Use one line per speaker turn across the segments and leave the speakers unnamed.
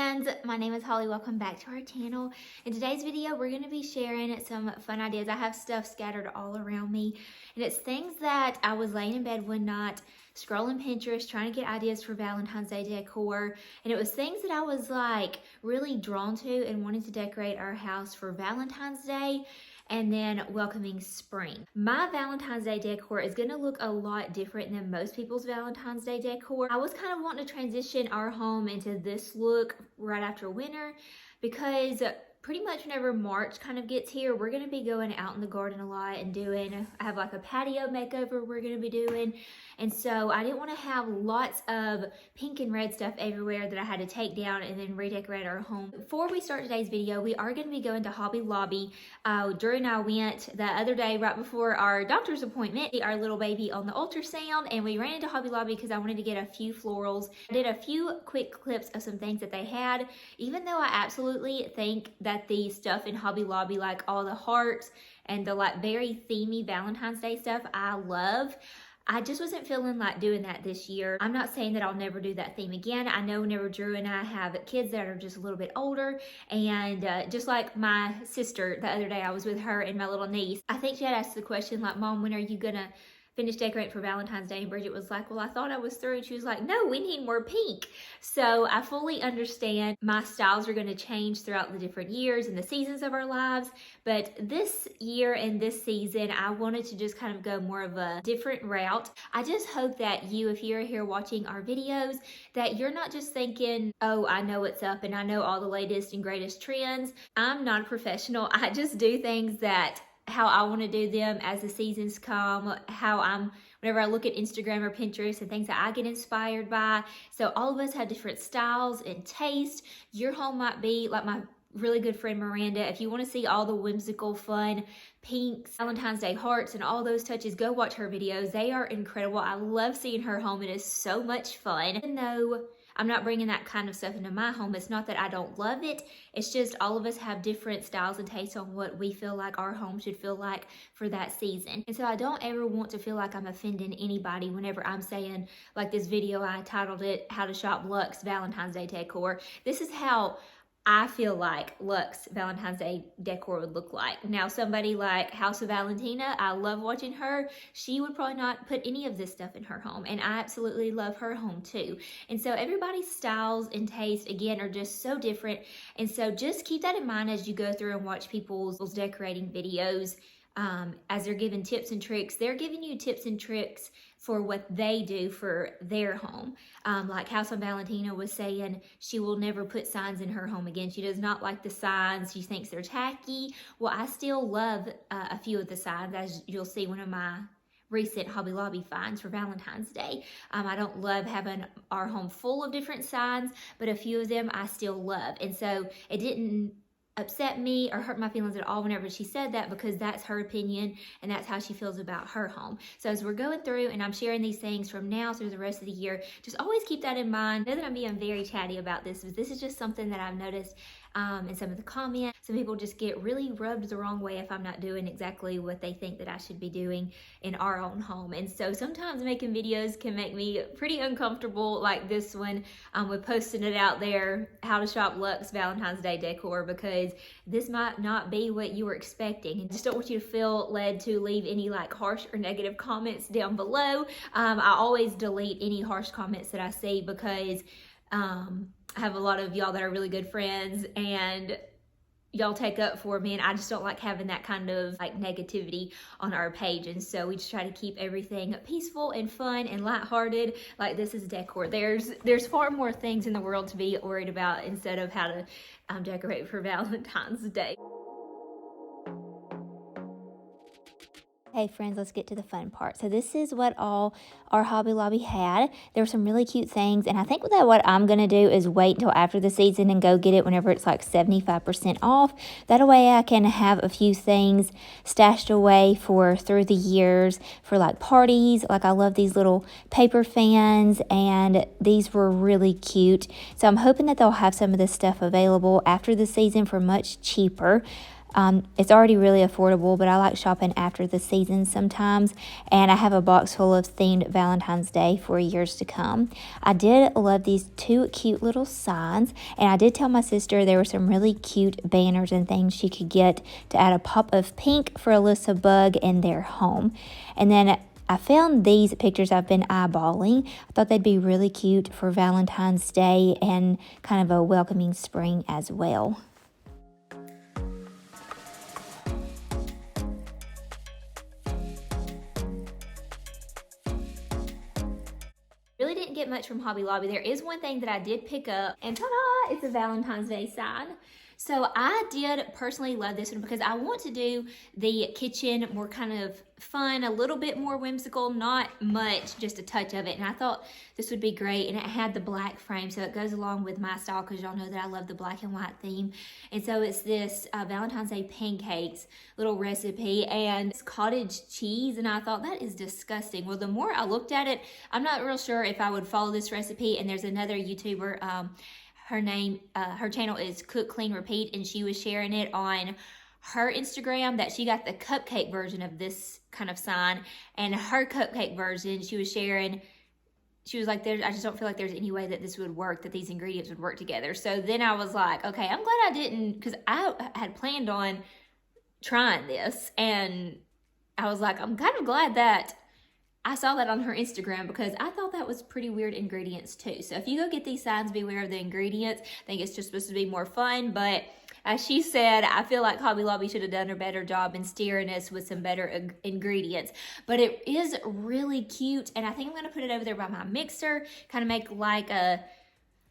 friends, my name is Holly. Welcome back to our channel. In today's video, we're going to be sharing some fun ideas. I have stuff scattered all around me, and it's things that I was laying in bed one night, scrolling Pinterest, trying to get ideas for Valentine's Day decor, and it was things that I was like really drawn to and wanting to decorate our house for Valentine's Day and then welcoming spring. My Valentine's Day decor is gonna look a lot different than most people's Valentine's Day decor. I was kind of wanting to transition our home into this look right after winter because pretty much whenever March kind of gets here, we're gonna be going out in the garden a lot and I have like a patio makeover we're gonna be doing. And so I didn't want to have lots of pink and red stuff everywhere that I had to take down and then redecorate our home. Before we start today's video, we are going to be going to Hobby Lobby. Drew and I went the other day right before our doctor's appointment, our little baby on the ultrasound, and we ran into Hobby Lobby because I wanted to get a few florals. I did a few quick clips of some things that they had, even though I absolutely think that the stuff in Hobby Lobby, like all the hearts and the like very themey Valentine's Day stuff, I love. I just wasn't feeling like doing that this year. I'm not saying that I'll never do that theme again. I know whenever Drew and I have kids that are just a little bit older, and just like my sister the other day, I was with her and my little niece. I think she had asked the question like, Mom, when are you gonna finish decorating for Valentine's Day? And Bridget was like, well, I thought I was through. And she was like, no, we need more pink. So I fully understand my styles are going to change throughout the different years and the seasons of our lives. But this year and this season, I wanted to just kind of go more of a different route. I just hope that you, if you're here watching our videos, that you're not just thinking, oh, I know what's up and I know all the latest and greatest trends. I'm not a professional. I just do things that how I want to do them as the seasons come, whenever I look at Instagram or Pinterest and things that I get inspired by. So all of us have different styles and taste. Your home might be like my really good friend Miranda. If you want to see all the whimsical, fun pinks, Valentine's Day hearts, and all those touches, go watch her videos. They are incredible. I love seeing her home. It is so much fun. Even though I'm not bringing that kind of stuff into my home, it's not that I don't love it. It's just all of us have different styles and tastes on what we feel like our home should feel like for that season. And so I don't ever want to feel like I'm offending anybody whenever I'm saying, like this video, I titled it, How to Shop Lux Valentine's Day Decor. This is how I feel like Lux Valentine's Day decor would look like. Now, somebody like House of Valentina, I love watching her. She would probably not put any of this stuff in her home, and I absolutely love her home too. And so everybody's styles and taste, again, are just so different. And so just keep that in mind as you go through and watch people's decorating videos. As they're giving tips and tricks, they're giving you tips and tricks for what they do for their home. Like House of Valentina was saying, she will never put signs in her home again. She does not like the signs. She thinks they're tacky. Well, I still love a few of the signs, as you'll see one of my recent Hobby Lobby finds for Valentine's Day. I don't love having our home full of different signs, but a few of them I still love. And so it didn't upset me or hurt my feelings at all whenever she said that, because that's her opinion and that's how she feels about her home. So as we're going through and I'm sharing these things from now through the rest of the year, just always keep that in mind. I know that I'm being very chatty about this, but this is just something that I've noticed in some of the comments. Some people just get really rubbed the wrong way if I'm not doing exactly what they think that I should be doing in our own home. And so sometimes making videos can make me pretty uncomfortable, like this one with posting it out there, How to Shop Lux Valentine's Day Decor, because this might not be what you were expecting. And just don't want you to feel led to leave any like harsh or negative comments down below. I always delete any harsh comments that I see because I have a lot of y'all that are really good friends and y'all take up for me, and I just don't like having that kind of like negativity on our page. And so we just try to keep everything peaceful and fun and lighthearted. Like, this is decor. There's far more things in the world to be worried about instead of how to decorate for Valentine's Day. Hey friends, let's get to the fun part. So this is what all our Hobby Lobby had. There were some really cute things, and I think that what I'm going to do is wait until after the season and go get it whenever it's like 75% off. That way I can have a few things stashed away for through the years for like parties. Like, I love these little paper fans, and these were really cute. So I'm hoping that they'll have some of this stuff available after the season for much cheaper. It's already really affordable, but I like shopping after the season sometimes, and I have a box full of themed Valentine's Day for years to come. I did love these two cute little signs, and I did tell my sister there were some really cute banners and things she could get to add a pop of pink for Alyssa Bug in their home. And then I found these pictures I've been eyeballing. I thought they'd be really cute for Valentine's Day and kind of a welcoming spring as well. Really didn't get much from Hobby Lobby. There is one thing that I did pick up, and ta-da, it's a Valentine's Day sign. So I did personally love this one because I want to do the kitchen more kind of fun, a little bit more whimsical, not much, just a touch of it. And I thought this would be great. And it had the black frame, so it goes along with my style because y'all know that I love the black and white theme. And so it's this Valentine's Day pancakes little recipe, and it's cottage cheese. And I thought that is disgusting. Well, the more I looked at it, I'm not real sure if I would follow this recipe. And there's another YouTuber, her channel is Cook, Clean, Repeat, and she was sharing it on her Instagram that she got the cupcake version of this kind of sign, and her cupcake version, she was sharing, she was like, I just don't feel like there's any way that this would work, that these ingredients would work together. So then I was like, okay, I'm glad I didn't, because I had planned on trying this, and I was like, I'm kind of glad that I saw that on her Instagram because I thought that was pretty weird ingredients too. So if you go get these signs, beware of the ingredients. I think it's just supposed to be more fun, but as she said, I feel like Hobby Lobby should have done a better job in steering us with some better ingredients. But it is really cute, and I think I'm going to put it over there by my mixer, kind of make like a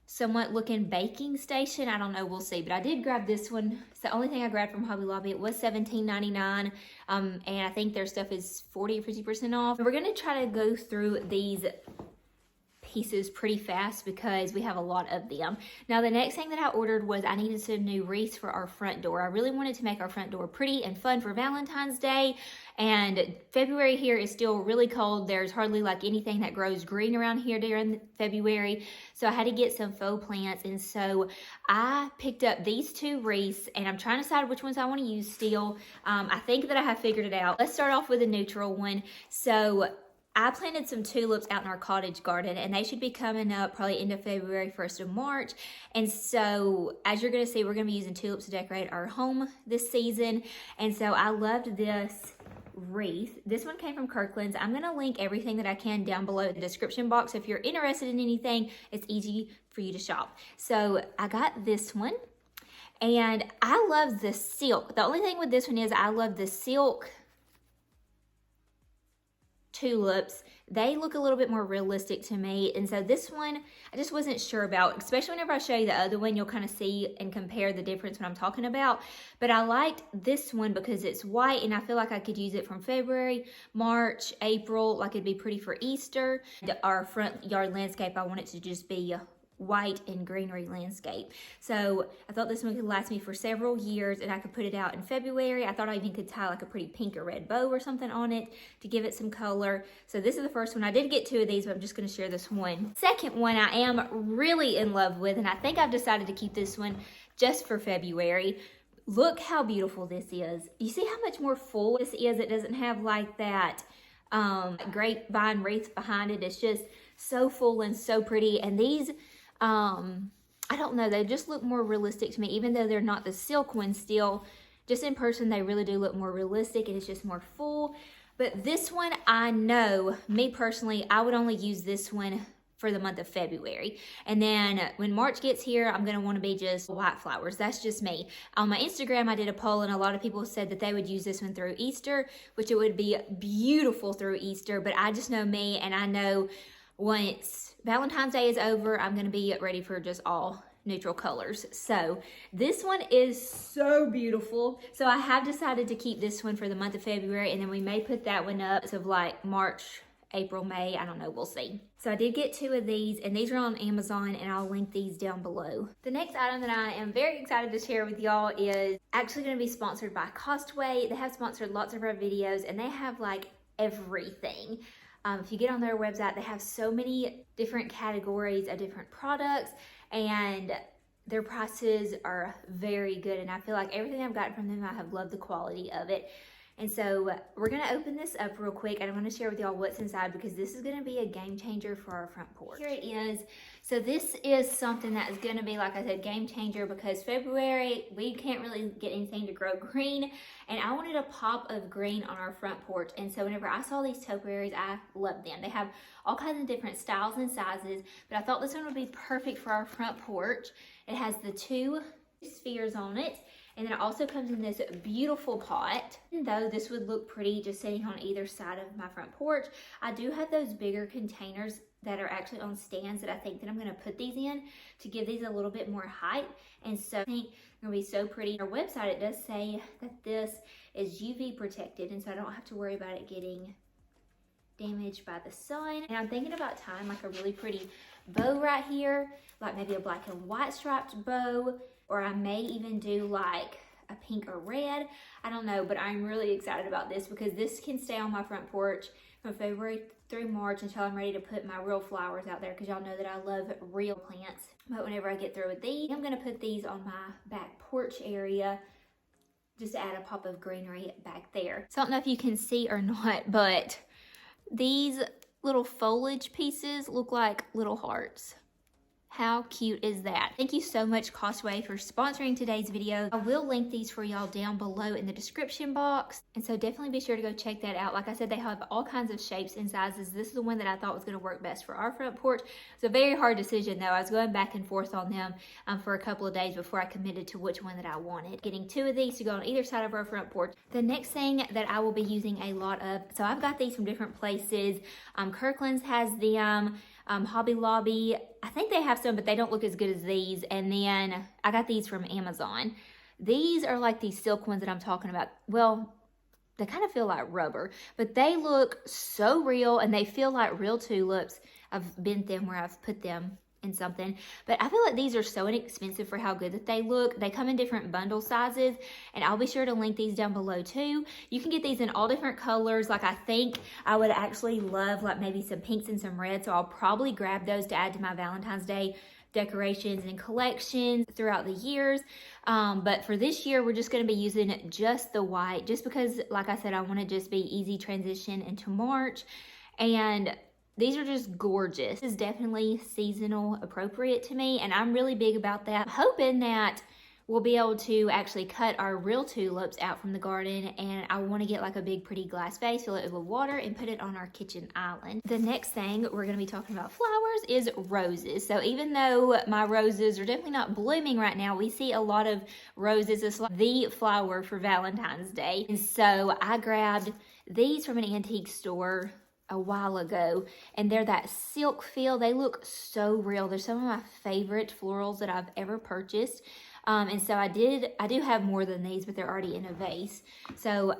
somewhat looking baking station. I don't know, we'll see. But I did grab this one. It's the only thing I grabbed from Hobby Lobby. It was $17.99, and I think their stuff is 40 or 50% off. We're going to try to go through these pieces pretty fast because we have a lot of them. Now, the next thing that I ordered was I needed some new wreaths for our front door. I really wanted to make our front door pretty and fun for Valentine's Day, and February here is still really cold. There's hardly like anything that grows green around here during February, so I had to get some faux plants, and so I picked up these two wreaths, and I'm trying to decide which ones I want to use still. I think that I have figured it out. Let's start off with a neutral one. So I planted some tulips out in our cottage garden, and they should be coming up probably end of February, 1st of March. And so as you're going to see, we're going to be using tulips to decorate our home this season. And so I loved this wreath. This one came from Kirkland's. I'm going to link everything that I can down below in the description box. If you're interested in anything, it's easy for you to shop. So I got this one, and I love the silk. The only thing with this one is I love the silk tulips. They look a little bit more realistic to me, and so this one I just wasn't sure about, especially whenever I show you the other one. You'll kind of see and compare the difference when I'm talking about, but I liked this one because it's white, and I feel like I could use it from February, March, April, like it'd be pretty for Easter. Our front yard landscape, I want it to just be white and greenery landscape. So I thought this one could last me for several years, and I could put it out in February. I thought I even could tie like a pretty pink or red bow or something on it to give it some color. So this is the first one. I did get two of these, but I'm just going to share this one. Second one I am really in love with, and I think I've decided to keep this one just for February. Look how beautiful this is. You see how much more full this is? It doesn't have like that grapevine wreath behind it. It's just so full and so pretty. And these I don't know, they just look more realistic to me, even though they're not the silk ones still. Just in person, they really do look more realistic, and it's just more full. But this one, I know, me personally, I would only use this one for the month of February. And then when March gets here, I'm going to want to be just white flowers. That's just me. On my Instagram, I did a poll, and a lot of people said that they would use this one through Easter, which it would be beautiful through Easter. But I just know me, and I know once Valentine's Day is over, I'm going to be ready for just all neutral colors. So this one is so beautiful. So I have decided to keep this one for the month of February, and then we may put that one up of like March, April, May. I don't know. We'll see. So I did get two of these, and these are on Amazon, and I'll link these down below. The next item that I am very excited to share with y'all is actually going to be sponsored by Costway. They have sponsored lots of our videos, and they have like everything. If you get on their website, they have so many different categories of different products, and their prices are very good, and I feel like everything I've gotten from them, I have loved the quality of it. And so we're gonna open this up real quick, and I'm gonna share with y'all what's inside because this is gonna be a game changer for our front porch. Here it is. So this is something that is gonna be, like I said, game changer because February, we can't really get anything to grow green, and I wanted a pop of green on our front porch. And so whenever I saw these topiaries, I loved them. They have all kinds of different styles and sizes, but I thought this one would be perfect for our front porch. It has the 2 spheres on it. And then it also comes in this beautiful pot. And though this would look pretty just sitting on either side of my front porch, I do have those bigger containers that are actually on stands that I think that I'm gonna put these in to give these a little bit more height. And so I think they're gonna be so pretty. On our website, it does say that this is UV protected, and so I don't have to worry about it getting damaged by the sun. And I'm thinking about tying like a really pretty bow right here, like maybe a black and white striped bow, or I may even do like a pink or red. I don't know, but I'm really excited about this because this can stay on my front porch from February through March until I'm ready to put my real flowers out there, because y'all know that I love real plants. But whenever I get through with these, I'm gonna put these on my back porch area just to add a pop of greenery back there. So I don't know if you can see or not, but these little foliage pieces look like little hearts. How cute is that? Thank you so much, Costway, for sponsoring today's video. I will link these for y'all down below in the description box. And so definitely be sure to go check that out. Like I said, they have all kinds of shapes and sizes. This is the one that I thought was gonna work best for our front porch. It's a very hard decision though. I was going back and forth on them for a couple of days before I committed to which one that I wanted. Getting 2 of these to go on either side of our front porch. The next thing that I will be using a lot of, so I've got these from different places. Kirkland's has them. Hobby Lobby, I think they have some, but they don't look as good as these. And then I got these from Amazon. These are like these silk ones that I'm talking about. Well, they kind of feel like rubber, but they look so real and they feel like real tulips. I've bent them where I've put them in something, but I feel like these are so inexpensive for how good that they look. They come in different bundle sizes, and I'll be sure to link these down below too. You can get these in all different colors. Like I think I would actually love like maybe some pinks and some reds, so I'll probably grab those to add to my Valentine's Day decorations and collections throughout the years. But for this year, we're just going to be using just the white, just because, like I said, I want to just be easy transition into March. And these are just gorgeous. This is definitely seasonal appropriate to me, and I'm really big about that. I'm hoping that we'll be able to actually cut our real tulips out from the garden, and I want to get like a big pretty glass vase, fill it with water, and put it on our kitchen island. The next thing we're going to be talking about flowers is roses. So even though my roses are definitely not blooming right now, we see a lot of roses as like the flower for Valentine's Day. And so I grabbed these from an antique store a while ago, and they're that silk feel. They look so real. They're some of my favorite florals that I've ever purchased. And so I do have more than these, but they're already in a vase. So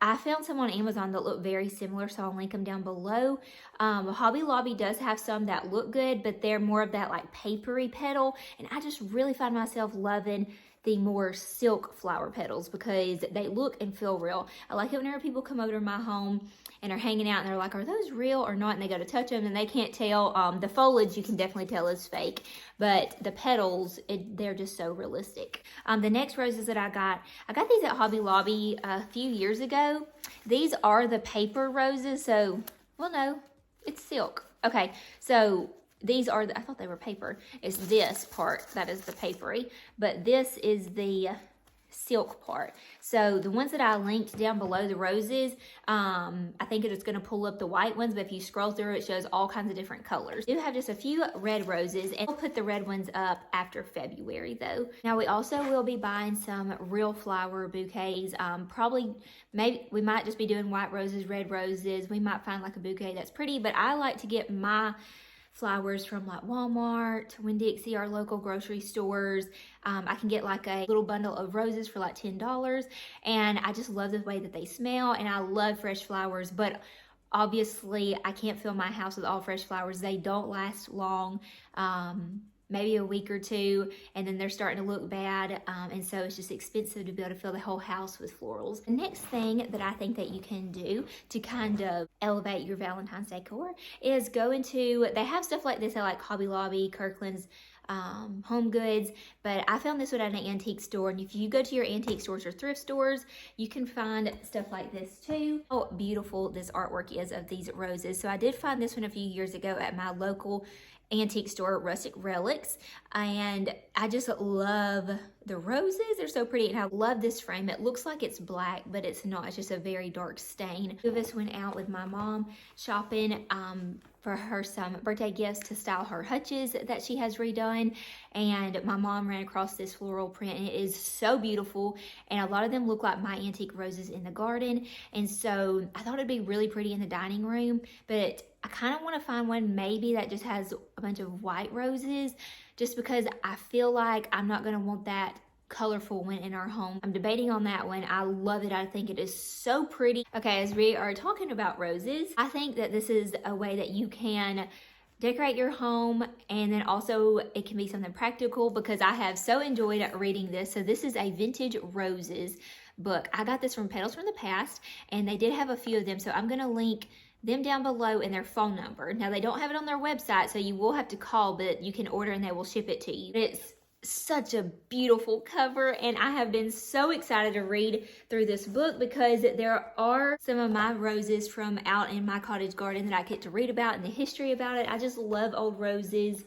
I found some on Amazon that look very similar, so I'll link them down below. Hobby Lobby does have some that look good, but they're more of that like papery petal, and I just really find myself loving the more silk flower petals because they look and feel real. I like it whenever people come over to my home and are hanging out and they're like, are those real or not? And they go to touch them and they can't tell. The foliage you can definitely tell is fake, but the petals, they're just so realistic. The next roses that I got these at Hobby Lobby a few years ago. These are the paper roses. So, well, no, it's silk. Okay, so these are, I thought they were paper. It's this part that is the papery, but this is the silk part. So the ones that I linked down below, the roses, I think it is going to pull up the white ones, but if you scroll through, it shows all kinds of different colors. I do have just a few red roses, and I'll put the red ones up after February though. Now we also will be buying some real flower bouquets. Probably, maybe we might just be doing white roses, red roses. We might find like a bouquet that's pretty, but I like to get my flowers from like Walmart, Winn-Dixie, our local grocery stores. I can get like a little bundle of roses for like $10, and I just love the way that they smell, and I love fresh flowers, but obviously I can't fill my house with all fresh flowers. They don't last long, maybe a week or two, and then they're starting to look bad, and so it's just expensive to be able to fill the whole house with florals. The next thing that I think that you can do to kind of elevate your Valentine's decor is go into, they have stuff like this at like Hobby Lobby, Kirkland's, Home Goods, but I found this one at an antique store. And if you go to your antique stores or thrift stores, you can find stuff like this too. Oh, beautiful this artwork is of these roses. So I did find this one a few years ago at my local antique store, Rustic Relics, and I just love the roses. They're so pretty, and I love this frame. It looks like it's black, but it's not. It's just a very dark stain. This went out with my mom shopping for her some birthday gifts to style her hutches that she has redone, and my mom ran across this floral print, and it is so beautiful, and a lot of them look like my antique roses in the garden, and so I thought it'd be really pretty in the dining room, but I kind of want to find one maybe that just has a bunch of white roses, just because I feel like I'm not going to want that colorful one in our home. I'm debating on that one. I love it. I think it is so pretty. Okay, as we are talking about roses, I think that this is a way that you can decorate your home, and then also it can be something practical, because I have so enjoyed reading this. So this is a vintage roses book. I got this from Petals from the Past, and they did have a few of them, so I'm going to link them down below and their phone number. Now, they don't have it on their website, so you will have to call, but you can order and they will ship it to you. It's such a beautiful cover, and I have been so excited to read through this book, because there are some of my roses from out in my cottage garden that I get to read about and the history about it. I just love old roses.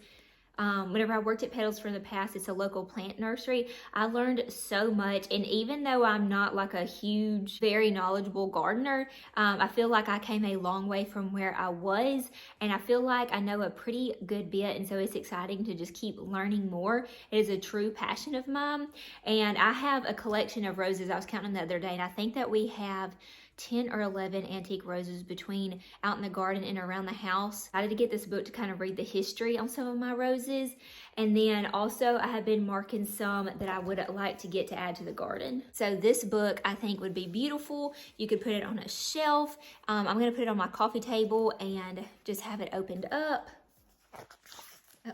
Whenever I worked at Petals from the Past, it's a local plant nursery, I learned so much, and even though I'm not like a huge, very knowledgeable gardener, I feel like I came a long way from where I was, and I feel like I know a pretty good bit, and so it's exciting to just keep learning more. It is a true passion of mine, and I have a collection of roses. I was counting the other day, and I think that we have 10 or 11 antique roses between out in the garden and around the house. I had to get this book to kind of read the history on some of my roses. And then also I have been marking some that I would like to get to add to the garden. So this book I think would be beautiful. You could put it on a shelf. I'm going to put it on my coffee table and just have it opened up.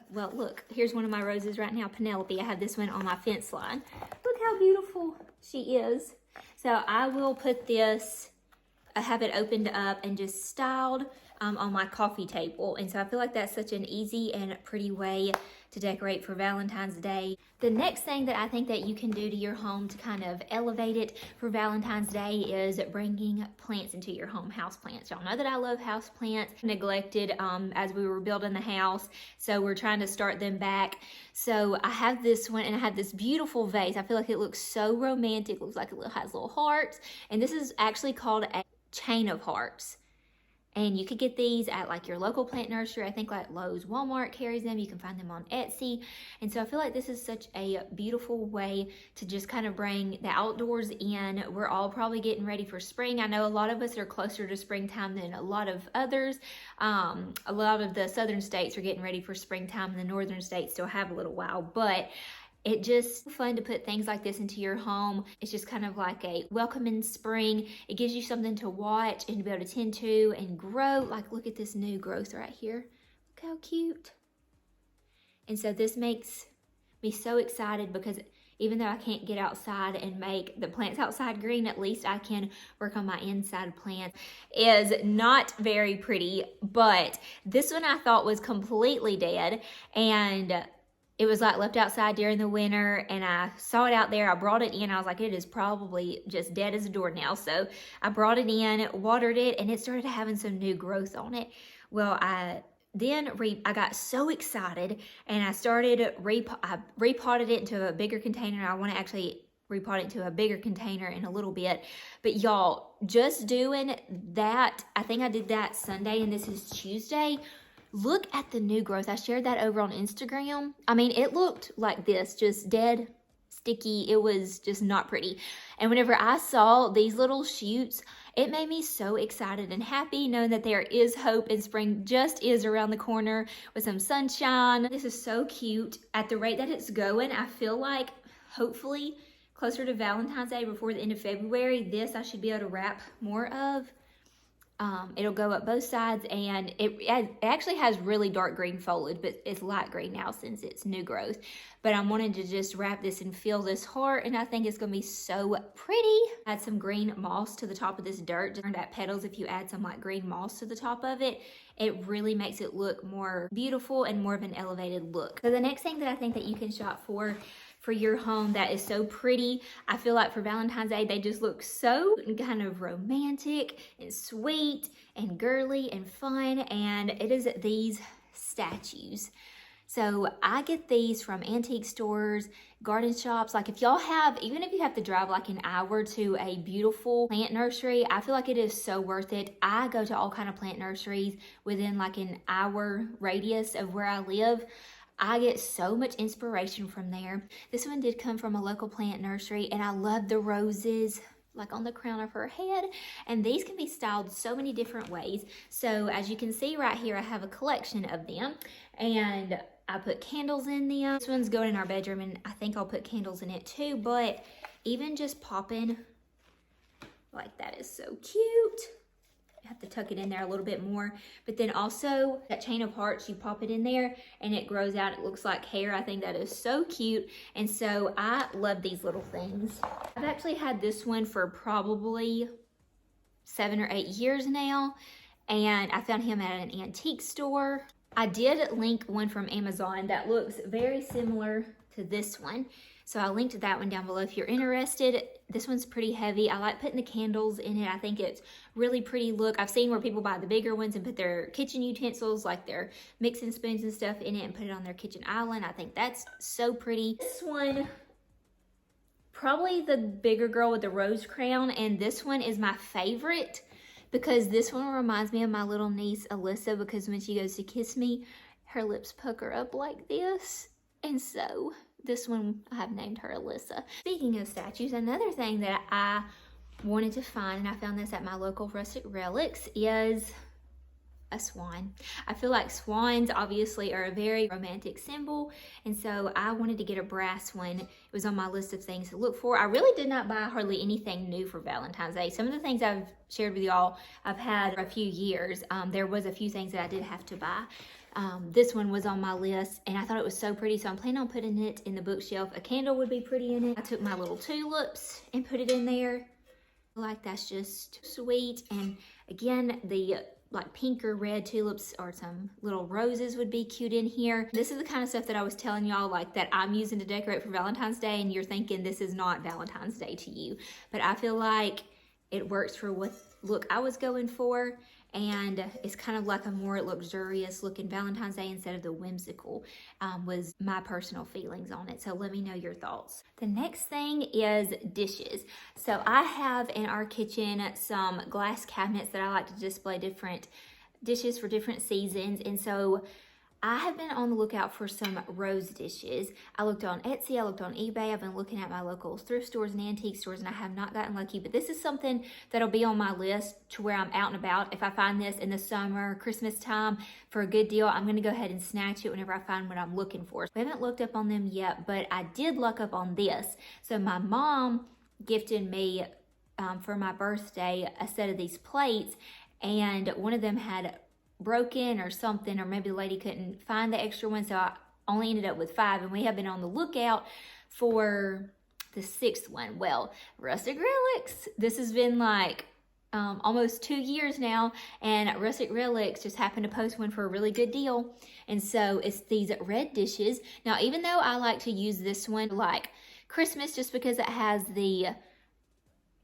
Well, look, here's one of my roses right now, Penelope. I have this one on my fence line. Look how beautiful she is. So I will put this, have it opened up and just styled on my coffee table. And so I feel like that's such an easy and pretty way to decorate for Valentine's Day. The next thing that I think that you can do to your home to kind of elevate it for Valentine's Day is bringing plants into your home, house plants. Y'all know that I love house plants. Neglected as we were building the house, so we're trying to start them back. So I have this one, and I have this beautiful vase. I feel like it looks so romantic. Looks like it has little hearts, and this is actually called a chain of hearts. And you could get these at like your local plant nursery. I think like Lowe's, Walmart carries them. You can find them on Etsy. And so I feel like this is such a beautiful way to just kind of bring the outdoors in. We're all probably getting ready for spring. I know a lot of us are closer to springtime than a lot of others. A lot of the southern states are getting ready for springtime, and the northern states still have a little while. But it's just fun to put things like this into your home. It's just kind of like a welcome in spring. It gives you something to watch and to be able to tend to and grow. Like, look at this new growth right here. Look how cute. And so this makes me so excited, because even though I can't get outside and make the plants outside green, at least I can work on my inside plants. Is not very pretty, but this one I thought was completely dead, and it was like left outside during the winter, and I saw it out there. I brought it in. I was like, it is probably just dead as a doornail. So I brought it in, watered it, and it started having some new growth on it. Well, I got so excited, and I started, I repotted it into a bigger container. I want to actually repot it into a bigger container in a little bit. But y'all, just doing that, I think I did that Sunday, and this is Tuesday. Look at the new growth. I shared that over on Instagram. I mean, it looked like this, just dead, sticky. It was just not pretty. And whenever I saw these little shoots, it made me so excited and happy, knowing that there is hope, and spring just is around the corner with some sunshine. This is so cute. At the rate that it's going, I feel like hopefully closer to Valentine's Day, before the end of February, this I should be able to wrap more of. It'll go up both sides, and it actually has really dark green foliage, but it's light green now since it's new growth. But I'm wanting to just wrap this and fill this heart, and I think it's going to be so pretty. Add some green moss to the top of this dirt. Just at Petals, if you add some like green moss to the top of it, it really makes it look more beautiful and more of an elevated look. So the next thing that I think that you can shop for your home that is so pretty, I feel like for Valentine's Day, they just look so kind of romantic and sweet and girly and fun, and it is these statues. So I get these from antique stores, garden shops. Like if y'all have, even if you have to drive like an hour to a beautiful plant nursery, I feel like it is so worth it. I go to all kind of plant nurseries within like an hour radius of where I live. I get so much inspiration from there. This one did come from a local plant nursery, and I love the roses like on the crown of her head, and these can be styled so many different ways. So as you can see right here, I have a collection of them, and I put candles in them. This one's going in our bedroom, and I think I'll put candles in it too, but even just popping like that is so cute. Have to tuck it in there a little bit more, but then also that chain of hearts, you pop it in there and it grows out. It looks like hair. I think that is so cute, and so I love these little things. I've actually had this one for probably 7 or 8 years now, and I found him at an antique store. I did link one from Amazon that looks very similar to this one, so I linked that one down below if you're interested. This one's pretty heavy. I like putting the candles in it. I think it's really pretty look. I've seen where people buy the bigger ones and put their kitchen utensils, like their mixing spoons and stuff, in it and put it on their kitchen island. I think that's so pretty. This one, probably the bigger girl with the rose crown, and this one is my favorite because this one reminds me of my little niece Alyssa, because when she goes to kiss me, her lips pucker up like this, and so this one, I have named her Alyssa. Speaking of statues, another thing that I wanted to find, and I found this at my local Rustic Relics, is a swan. I feel like swans obviously are a very romantic symbol, and so I wanted to get a brass one. It was on my list of things to look for. I really did not buy hardly anything new for Valentine's Day. Some of the things I've shared with y'all, I've had for a few years. There was a few things that I did have to buy. This one was on my list, and I thought it was so pretty, so I'm planning on putting it in the bookshelf. A candle would be pretty in it. I took my little tulips and put it in there. Like, that's just sweet. And again, the like pink or red tulips or some little roses would be cute in here. This is the kind of stuff that I was telling y'all, like, that I'm using to decorate for Valentine's Day, and you're thinking this is not Valentine's Day to you, but I feel like it works for what look I was going for. And it's kind of like a more luxurious looking Valentine's Day instead of the whimsical, was my personal feelings on it. So let me know your thoughts. The next thing is dishes. So I have in our kitchen some glass cabinets that I like to display different dishes for different seasons. And so I have been on the lookout for some rose dishes. I looked on Etsy, I looked on eBay, I've been looking at my local thrift stores and antique stores, and I have not gotten lucky, but this is something that'll be on my list to where I'm out and about. If I find this in the summer, Christmas time for a good deal, I'm gonna go ahead and snatch it whenever I find what I'm looking for. So I haven't looked up on them yet, but I did look up on this. So my mom gifted me for my birthday a set of these plates, and one of them had broken or something, or maybe the lady couldn't find the extra one, so I only ended up with 5, and we have been on the lookout for the 6th one. Well, Rustic Relics, this has been like almost 2 years now, and Rustic Relics just happened to post one for a really good deal, and so it's these red dishes. Now, even though I like to use this one like Christmas just because it has the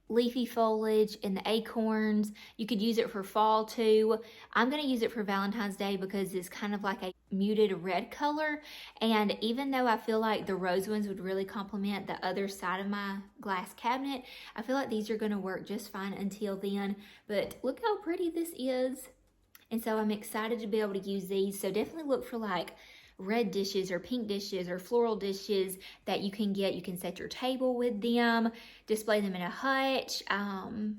leafy foliage and the acorns, you could use it for fall too. I'm going to use it for Valentine's Day because it's kind of like a muted red color, and even though I feel like the rose ones would really complement the other side of my glass cabinet, I feel like these are going to work just fine until then. But look how pretty this is, and so I'm excited to be able to use these. So definitely look for like red dishes or pink dishes or floral dishes that you can get. You can set your table with them, display them in a hutch, and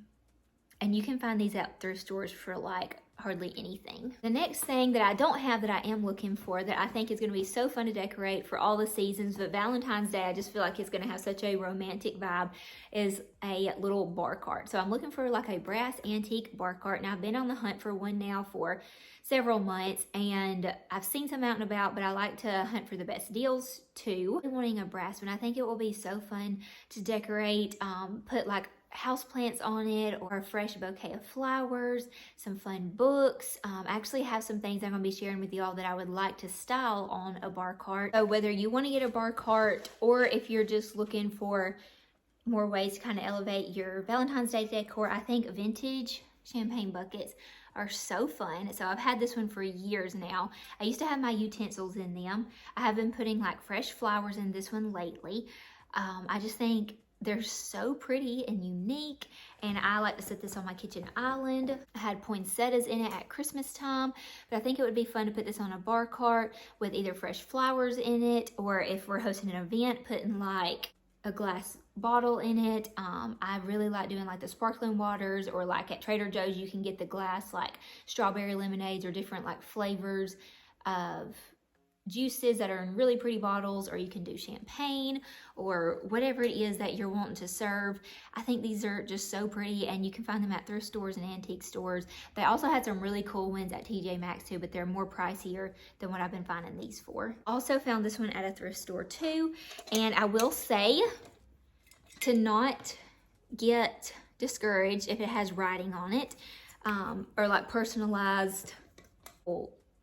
you can find these at thrift stores for like hardly anything. The next thing that I don't have that I am looking for that I think is going to be so fun to decorate for all the seasons, but Valentine's Day I just feel like it's going to have such a romantic vibe, is a little bar cart. So I'm looking for like a brass antique bar cart, and I've been on the hunt for one now for several months, and I've seen some out and about, but I like to hunt for the best deals too. I'm wanting a brass one. I think it will be so fun to decorate, put like houseplants on it or a fresh bouquet of flowers, some fun books. I actually have some things I'm going to be sharing with you all that I would like to style on a bar cart. So whether you want to get a bar cart or if you're just looking for more ways to kind of elevate your Valentine's Day decor, I think vintage champagne buckets are so fun. So I've had this one for years now. I used to have my utensils in them. I have been putting like fresh flowers in this one lately. I just think they're so pretty and unique, and I like to set this on my kitchen island. I had poinsettias in it at Christmas time, but I think it would be fun to put this on a bar cart with either fresh flowers in it, or if we're hosting an event, putting like a glass bottle in it. I really like doing like the sparkling waters, or like at Trader Joe's you can get the glass like strawberry lemonades or different like flavors of juices that are in really pretty bottles, or you can do champagne or whatever it is that you're wanting to serve. I think these are just so pretty, and you can find them at thrift stores and antique stores. They also had some really cool ones at TJ Maxx too, but they're more pricier than what I've been finding these for. Also found this one at a thrift store too, and I will say to not get discouraged if it has writing on it, or like personalized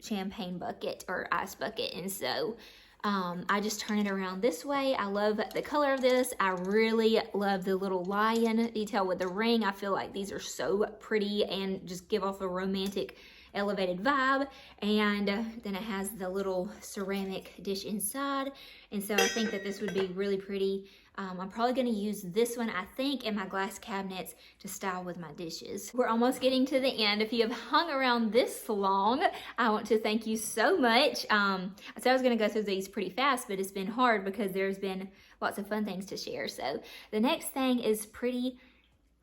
champagne bucket or ice bucket. And so I just turn it around this way. I love the color of this. I really love the little lion detail with the ring. I feel like these are so pretty and just give off a romantic elevated vibe. And then it has the little ceramic dish inside, and so I think that this would be really pretty. I'm probably going to use this one, I think, in my glass cabinets to style with my dishes. We're almost getting to the end. If you have hung around this long, I want to thank you so much. I said I was going to go through these pretty fast, but it's been hard because there's been lots of fun things to share. So the next thing is pretty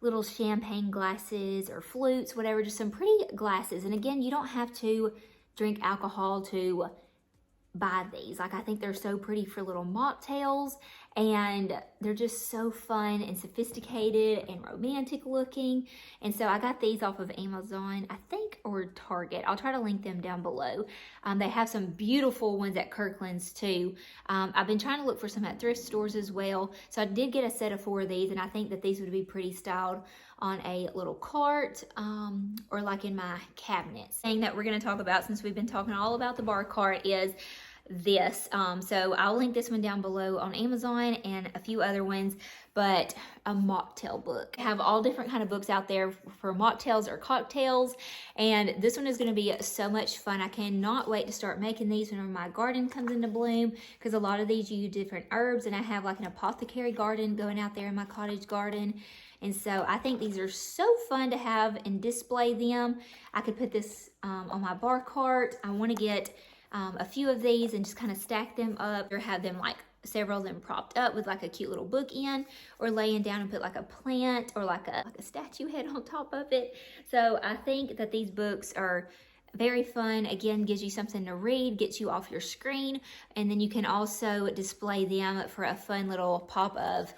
little champagne glasses or flutes, whatever, just some pretty glasses. And again, you don't have to drink alcohol to buy these. Like, I think they're so pretty for little mocktails, and they're just so fun and sophisticated and romantic looking. And so I got these off of Amazon, I think, or Target. I'll try to link them down below. They have some beautiful ones at Kirkland's too. I've been trying to look for some at thrift stores as well. So I did get a set of 4 of these, and I think that these would be pretty styled on a little cart, or like in my cabinets. Thing that we're going to talk about, since we've been talking all about the bar cart, is this. So I'll link this one down below on Amazon and a few other ones, but a mocktail book. I have all different kind of books out there for mocktails or cocktails, and this one is going to be so much fun. I cannot wait to start making these whenever my garden comes into bloom, because a lot of these use different herbs, and I have like an apothecary garden going out there in my cottage garden. And so I think these are so fun to have and display them. I could put this on my bar cart. I want to get a few of these and just kind of stack them up, or have them like several of them propped up with like a cute little book in, or laying down and put like a plant or like a statue head on top of it. So I think that these books are very fun. Again, gives you something to read, gets you off your screen, and then you can also display them for a fun little pop of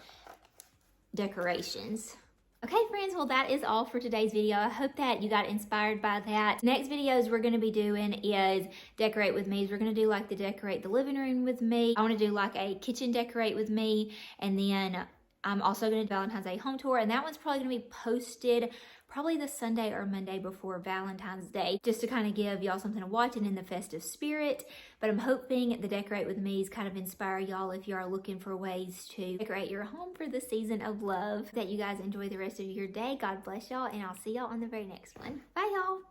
decorations. Okay, friends, well, that is all for today's video. I hope that you got inspired by that. Next videos we're going to be doing is decorate with me. We're going to do like the decorate the living room with me. I want to do like a kitchen decorate with me, and then I'm also going to do Valentine's Day home tour, and that one's probably going to be posted probably the Sunday or Monday before Valentine's Day, just to kind of give y'all something to watch and in the festive spirit. But I'm hoping the Decorate With Me's kind of inspire y'all if you are looking for ways to decorate your home for the season of love. That you guys enjoy the rest of your day. God bless y'all, and I'll see y'all on the very next one. Bye, y'all.